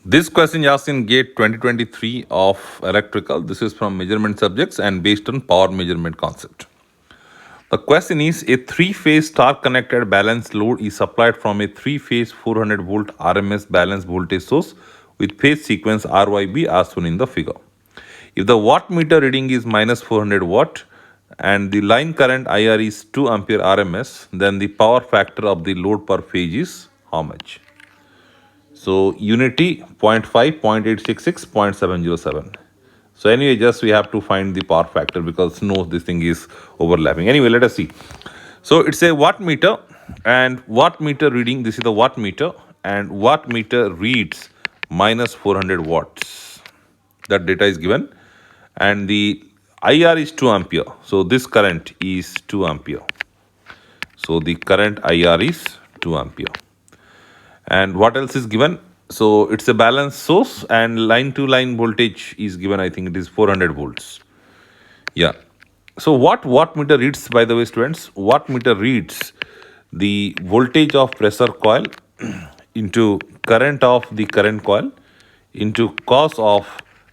This question is asked in GATE 2023 of electrical. This is from measurement subjects and based on power measurement concept. The question is a three-phase star-connected balanced load is supplied from a three-phase 400 volt RMS balanced voltage source with phase sequence RYB as shown in the figure. If the wattmeter reading is minus 400 watt and the line current IR is 2 ampere RMS, then the power factor of the load per phase is how much? So unity 0.5, 0.866, 0.707. So anyway, just we have to find the power factor because no, this thing is overlapping. Anyway, let us see. So it's a wattmeter and wattmeter reading. This is the wattmeter and wattmeter reads minus 400 watts. That data is given and the IR is 2 ampere. So this current is 2 ampere. So the current IR is 2 ampere. And what else is given? So it's a balanced source and line to line voltage is given. I think it is 400 volts. Yeah. So what wattmeter reads, by the way, students? Wattmeter reads the voltage of pressure coil into current of the current coil into cos of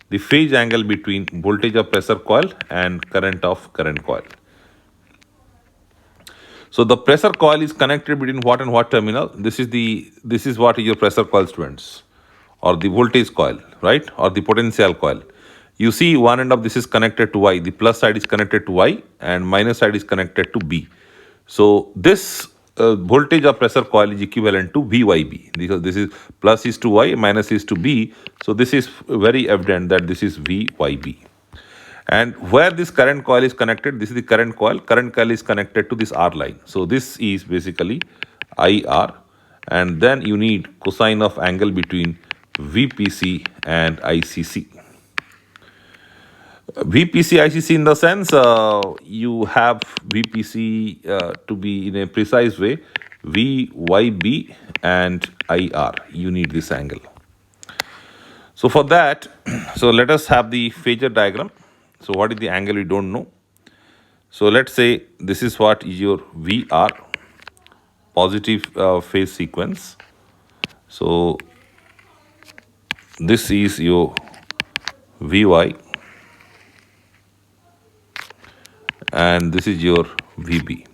the phase angle between voltage of pressure coil and current of current coil. So the pressure coil is connected between what and what terminal? This is what is your pressure coil, students, or the voltage coil, right? Or the potential coil. You see one end of this is connected to Y. The plus side is connected to Y and minus side is connected to B. So this voltage of pressure coil is equivalent to VYB because this is plus is to Y, minus is to B. So this is very evident that this is VYB. And where this current coil is connected, this is the current coil. Current coil is connected to this R line. So this is basically IR. And then you need cosine of angle between VPC and ICC. VPC, ICC in the sense you have VPC to be in a precise way, VYB and IR. You need this angle. So for that, so let us have the phasor diagram. So what is the angle we don't know. So let's say this is what is your VR, positive phase sequence. So this is your VY and this is your VB.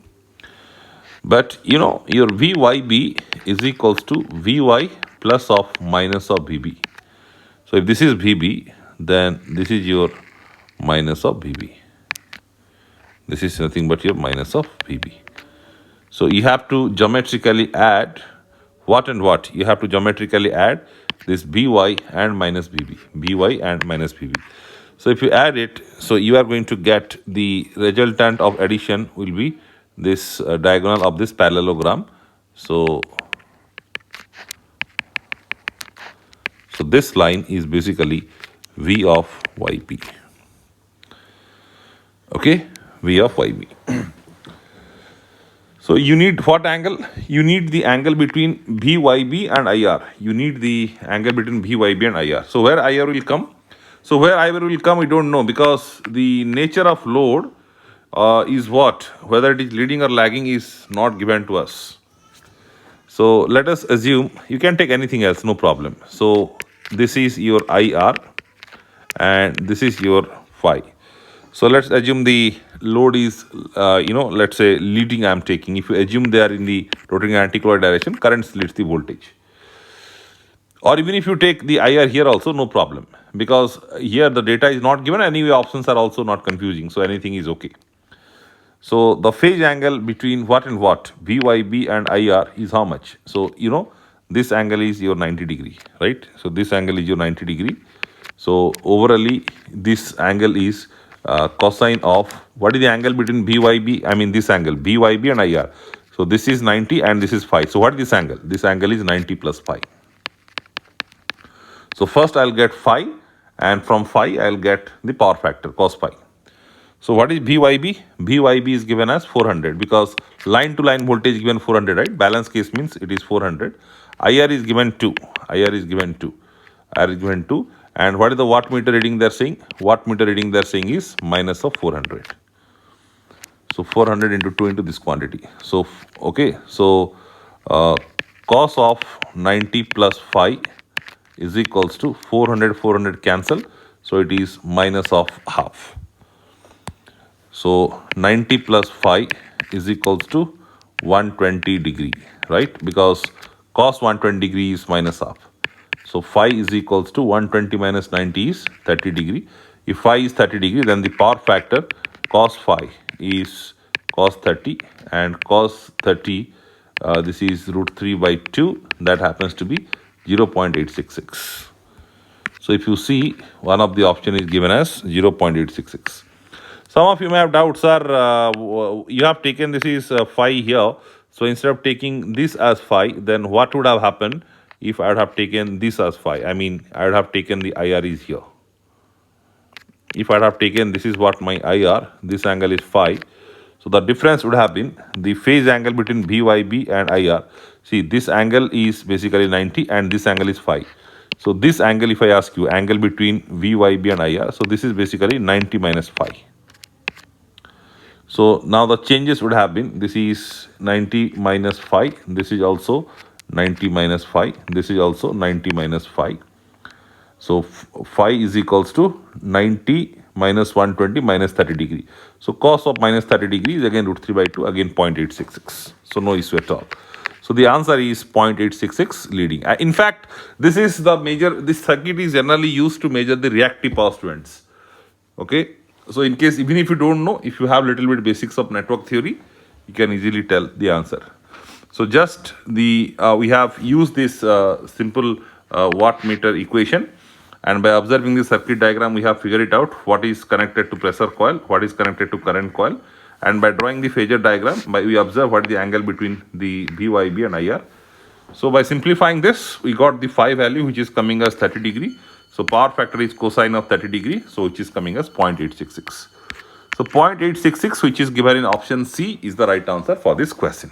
But you know your VYB is equals to VY plus of minus of VB. So if this is VB, then this is your minus of VB. This is nothing but your minus of VB. So you have to geometrically add what and what? You have to geometrically add this BY and minus BB. BY and minus BB. So if you add it, so you are going to get the resultant of addition will be this diagonal of this parallelogram. So this line is basically V of YP. Okay, V of YB. So you need what angle? You need the angle between VYB and IR. You need the angle between VYB and IR. So where IR will come? So where IR will come, we don't know because the nature of load is what? Whether it is leading or lagging is not given to us. So let us assume, you can take anything else, no problem. So this is your IR and this is your phi. So let's assume the load is, let's say leading I am taking. If you assume they are in the rotating anticlockwise direction, current leads the voltage. Or even if you take the IR here also, no problem. Because here the data is not given. Anyway, options are also not confusing. So anything is okay. So the phase angle between what and what, VYB and IR is how much? So, this angle is your 90 degree, right? So this angle is your 90 degree. So overally, this angle is cosine of, what is the angle between BYB? I mean this angle, BYB and IR. So this is 90 and this is phi. So what is this angle? This angle is 90 plus phi. So first I'll get phi and from phi I'll get the power factor, cos phi. So what is BYB? BYB is given as 400 because line to line voltage is given 400, right? Balance case means it is 400. IR is given 2. IR is given 2. IR is given 2. And what is the wattmeter reading they're saying? Wattmeter reading they're saying is minus of 400. So 400 into 2 into this quantity. So, okay. So cos of 90 plus phi is equals to 400 cancel. So it is minus of half. So 90 plus phi is equals to 120 degree, right? Because cos 120 degree is minus half. So phi is equals to 120 minus 90 is 30 degree. If phi is 30 degree, then the power factor cos phi is cos 30, and cos 30, this is root 3 by 2. That happens to be 0.866. So if you see, one of the option is given as 0.866. Some of you may have doubts, sir. You have taken this is phi here. So instead of taking this as phi, then what would have happened if I would have taken this as phi? I mean, I would have taken the IR is here. If I would have taken this is what my IR, this angle is phi. So the difference would have been the phase angle between VYB and IR. See, this angle is basically 90 and this angle is phi. So this angle, if I ask you, angle between VYB and IR, so this is basically 90 minus phi. So now the changes would have been, this is 90 minus phi, this is also 90 minus phi, this is also 90 minus phi. So phi is equals to 90 minus 120 minus 30 degree. So cos of minus 30 degree is again root 3 by 2, again 0.866. So no issue at all. So the answer is 0.866 leading. In fact, this is the major, this circuit is generally used to measure the reactive power students. Okay. So in case, even if you don't know, if you have little bit basics of network theory, you can easily tell the answer. So just the, we have used this simple wattmeter equation, and by observing the circuit diagram, we have figured it out what is connected to pressure coil, what is connected to current coil, and by drawing the phasor diagram, we observe what is the angle between the VYB and IR. So by simplifying this, we got the phi value which is coming as 30 degree. So power factor is cosine of 30 degree, so which is coming as 0.866. So 0.866, which is given in option C, is the right answer for this question.